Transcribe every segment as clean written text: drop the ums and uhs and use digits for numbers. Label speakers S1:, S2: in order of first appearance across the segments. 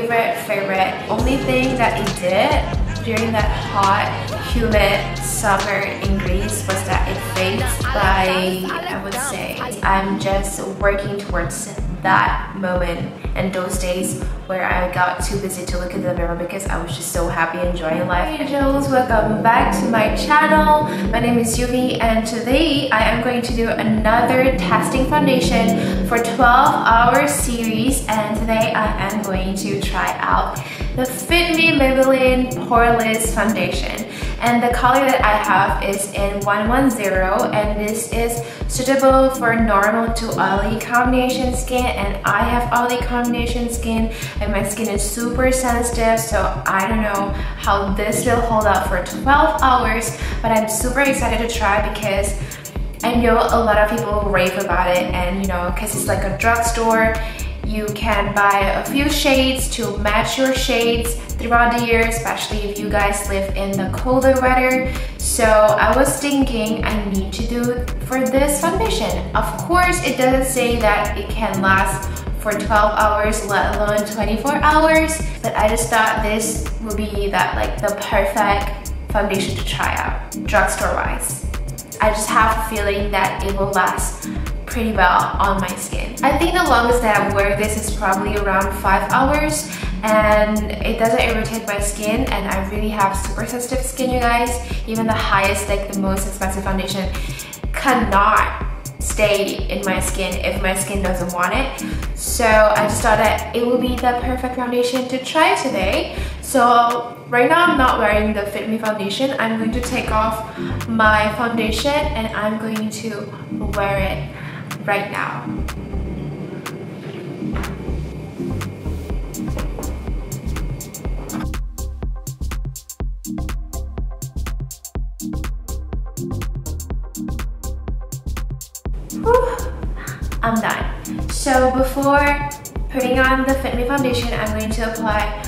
S1: favorite. Only thing that it did during that hot, humid summer in Greece was that it fades by, I would say. I'm just working towards that moment and those days where I got too busy to look at the mirror because I was just so happy enjoying life. Hey angels, welcome back to my channel. My name is Yuvi and today I am going to do another testing foundation for 12-hour series, and today I am going to try out the Fit Me Maybellin Poreless Foundation. And the color that I have is in 110, and this is suitable for normal to oily combination skin, and I have oily combination skin and my skin is super sensitive, so I don't know how this will hold up for 12 hours, but I'm super excited to try because I know a lot of people rave about it, and you know, because it's like a drugstore. You can buy a few shades to match your shades throughout the year, especially if you guys live in the colder weather. So I was thinking I need to do it for this foundation. Of course, it doesn't say that it can last for 12 hours, let alone 24 hours. But I just thought this would be the perfect foundation to try out, drugstore wise. I just have a feeling that it will last pretty well on my skin. I think the longest that I've worn this is probably around 5 hours, and it doesn't irritate my skin, and I really have super sensitive skin, you guys. Even the highest, the most expensive foundation cannot stay in my skin if my skin doesn't want it. So I just thought that it would be the perfect foundation to try today. So right now I'm not wearing the Fit Me foundation. I'm going to take off my foundation and I'm going to wear it right now. Whew, I'm done. So before putting on the Fit Me foundation, I'm going to apply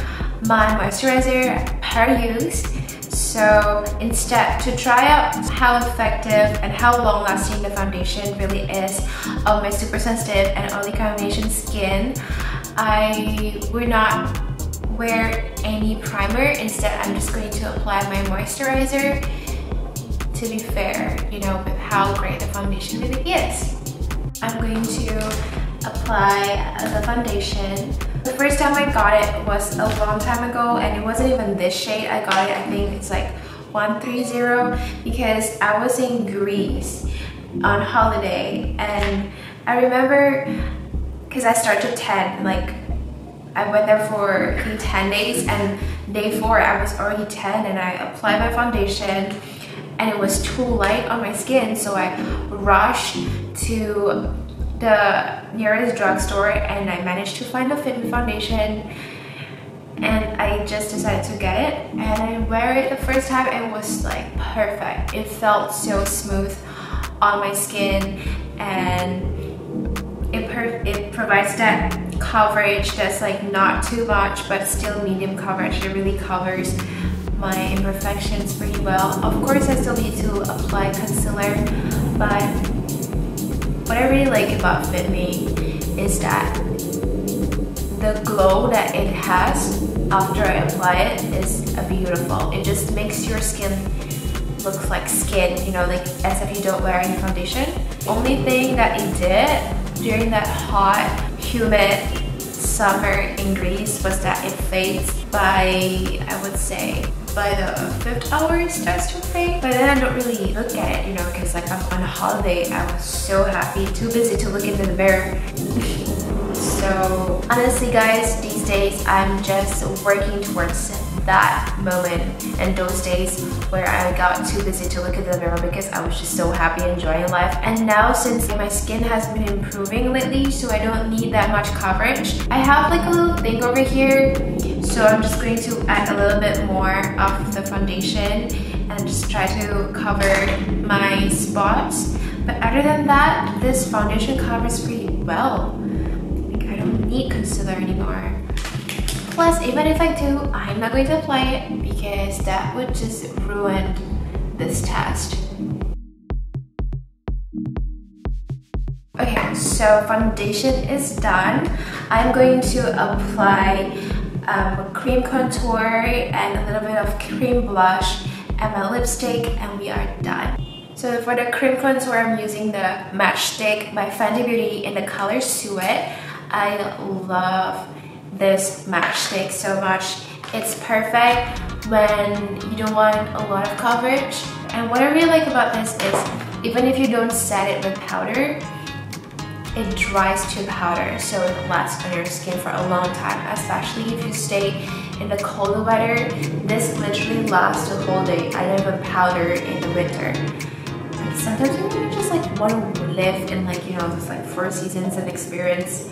S1: my moisturizer per use. So instead, to try out how effective and how long lasting the foundation really is on my super sensitive and oily combination skin, I will not wear any primer. Instead, I'm just going to apply my moisturizer to be fair, you know, with how great the foundation really is. I'm going to apply the foundation. The first time I got it was a long time ago, and it wasn't even this shade. I got it, I think it's like 130, because I was in Greece on holiday, and I remember because I started 10, I went there for 10 days, and day 4 I was already 10, and I applied my foundation and it was too light on my skin, so I rushed to the nearest drugstore and I managed to find the Fit Me foundation, and I just decided to get it, and I wear it the first time and it was like perfect. It felt so smooth on my skin, and it provides that coverage that's like not too much but still medium coverage. It really covers my imperfections pretty well. Of course, I still need to apply concealer, but what I really like about Fit Me is that the glow that it has after I apply it is beautiful. It just makes your skin look like skin, you know, like as if you don't wear any foundation. Only thing that it did during that hot, humid summer in Greece was that it fades by, I would say, by the 5th hour it starts to fade. But then I don't really look at it, you know, because I'm on a holiday. I was so happy, too busy to look into the mirror. So honestly guys, these days I'm just working towards that moment and those days where I got too busy to look at the mirror because I was just so happy enjoying life. And now, since my skin has been improving lately, so I don't need that much coverage, I have a little thing over here, so I'm just going to add a little bit more of the foundation and just try to cover my spots. But other than that, this foundation covers pretty well. I don't need concealer anymore. Plus, even if I do, I'm not going to apply it because that would just ruin this test. Okay, so foundation is done. I'm going to apply cream contour and a little bit of cream blush and my lipstick, and we are done. So for the cream contour, I'm using the Matchstick by Fenty Beauty in the color Suet. I love this matchstick so much. It's perfect when you don't want a lot of coverage. And what I really like about this is even if you don't set it with powder, it dries to powder, so it lasts on your skin for a long time, especially if you stay in the colder weather. This literally lasts the whole day. I don't even powder in the winter. Like sometimes you just like want to live in like, you know, just like 4 seasons and experience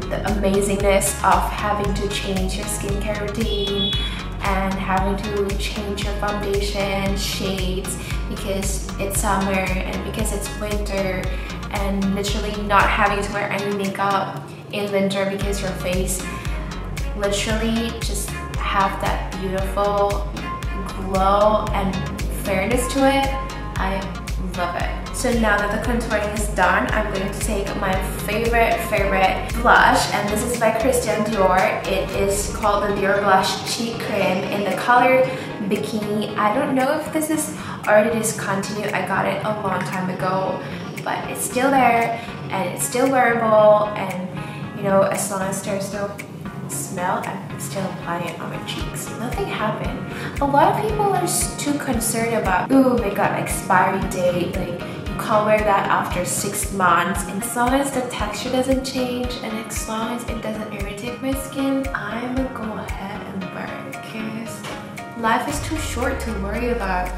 S1: the amazingness of having to change your skincare routine and having to change your foundation shades because it's summer and because it's winter, and literally not having to wear any makeup in winter because your face literally just have that beautiful glow and fairness to it. I love it. So now that the contouring is done, I'm going to take my favorite blush, and this is by Christian Dior. It is called the Dior Blush Cheek Cream in the color Bikini. I don't know if this is already discontinued. I got it a long time ago, but it's still there and it's still wearable, and you know, as long as there's no smell, I'm still applying it on my cheeks. Nothing happened. A lot of people are too concerned about, ooh, makeup expiry date, like you can't wear that after 6 months. And as long as the texture doesn't change and as long as it doesn't irritate my skin, I'm gonna go ahead and wear it because life is too short to worry about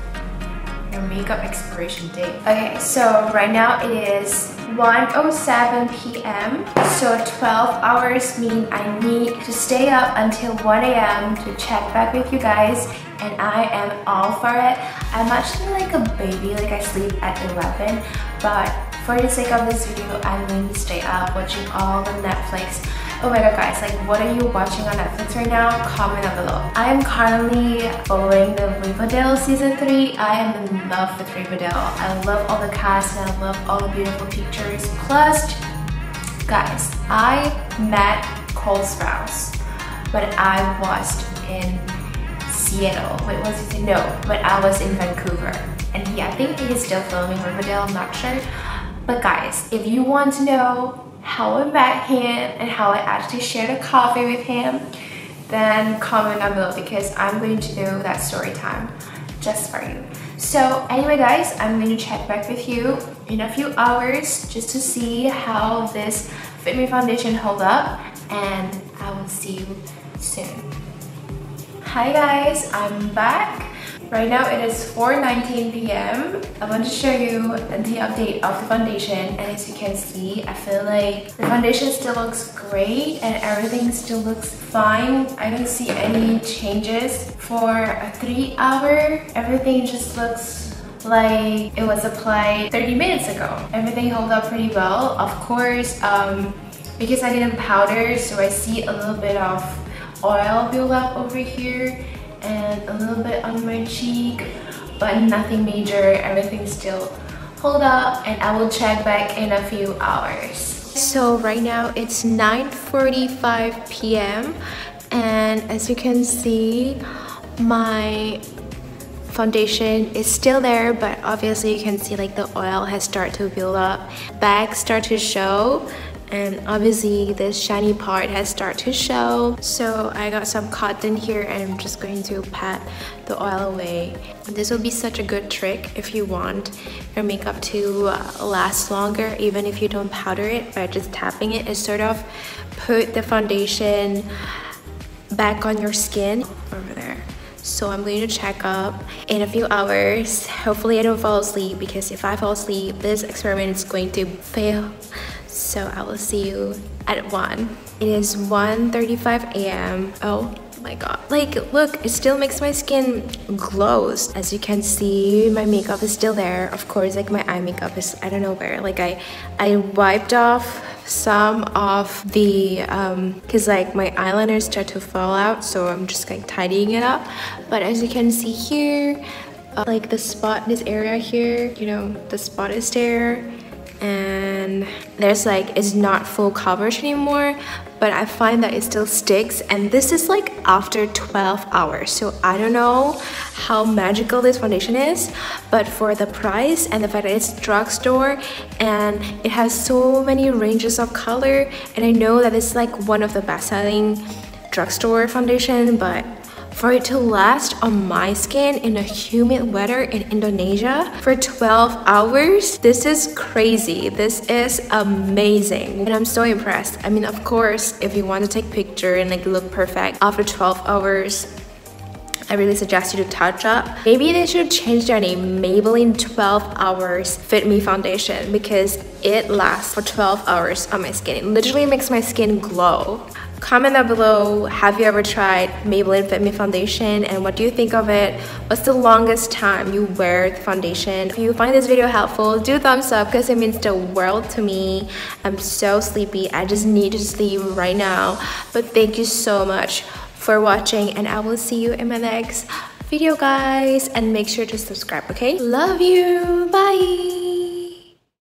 S1: your makeup expiration date. Okay, so right now it is 1:07 p.m. So 12 hours mean I need to stay up until 1 a.m. to check back with you guys, and I am all for it. I'm actually like a baby, like I sleep at 11, but for the sake of this video, I'm going to stay up watching all the Netflix. Oh my god guys, like what are you watching on Netflix right now? Comment down below. I am currently following the Riverdale season 3. I am in love with Riverdale. I love all the cast and I love all the beautiful pictures. Plus, guys, I met Cole Sprouse when I was in Seattle. Wait, was it? No, when I was in Vancouver. And I think he's still filming Riverdale, I'm not sure. But guys, if you want to know how I met him and how I actually shared a coffee with him, then comment down below because I'm going to do that story time just for you. So anyway guys, I'm going to check back with you in a few hours just to see how this Fit Me Foundation hold up, and I will see you soon. Hi guys, I'm back. Right now it is 4:19 p.m. I want to show you the update of the foundation, and as you can see, I feel like the foundation still looks great and everything still looks fine. I don't see any changes. For a 3 hour, everything just looks like it was applied 30 minutes ago. Everything held up pretty well. Of course, because I didn't powder, so I see a little bit of oil build up over here and a little bit on my cheek, but nothing major. Everything still hold up, and I will check back in a few hours. So right now it's 9:45 p.m. and as you can see, my foundation is still there, but obviously you can see like the oil has started to build up, bags start to show, and obviously this shiny part has started to show. So I got some cotton here and I'm just going to pat the oil away. This will be such a good trick if you want your makeup to last longer, even if you don't powder it. By just tapping it, it sort of put the foundation back on your skin over there. So I'm going to check up in a few hours. Hopefully I don't fall asleep, because if I fall asleep, this experiment is going to fail. So I will see you at 1. It is 1:35 a.m. Oh my god. Like, look, it still makes my skin glows. As you can see, my makeup is still there. Of course, like my eye makeup is, I don't know where. Like I wiped off some of the, cause like my eyeliner start to fall out. So I'm just like tidying it up. But as you can see here, like the spot, this area here, you know, the spot is there. And there's like, it's not full coverage anymore, but I find that it still sticks, and this is like after 12 hours. So I don't know how magical this foundation is, but for the price and the fact that it's drugstore and it has so many ranges of color, and I know that it's like one of the best-selling drugstore foundation, but for it to last on my skin in a humid weather in Indonesia for 12 hours, this is crazy. This is amazing. And I'm so impressed. I mean, of course, if you want to take picture and like look perfect after 12 hours, I really suggest you to touch up. Maybe they should change their name, Maybelline 12 Hours Fit Me Foundation, because it lasts for 12 hours on my skin. It literally makes my skin glow. Comment down below, have you ever tried Maybellin Fit Me Foundation and what do you think of it? What's the longest time you wear the foundation? If you find this video helpful, do thumbs up because it means the world to me. I'm so sleepy, I just need to sleep right now. But thank you so much for watching, and I will see you in my next video, guys, and make sure to subscribe, okay? Love you, bye.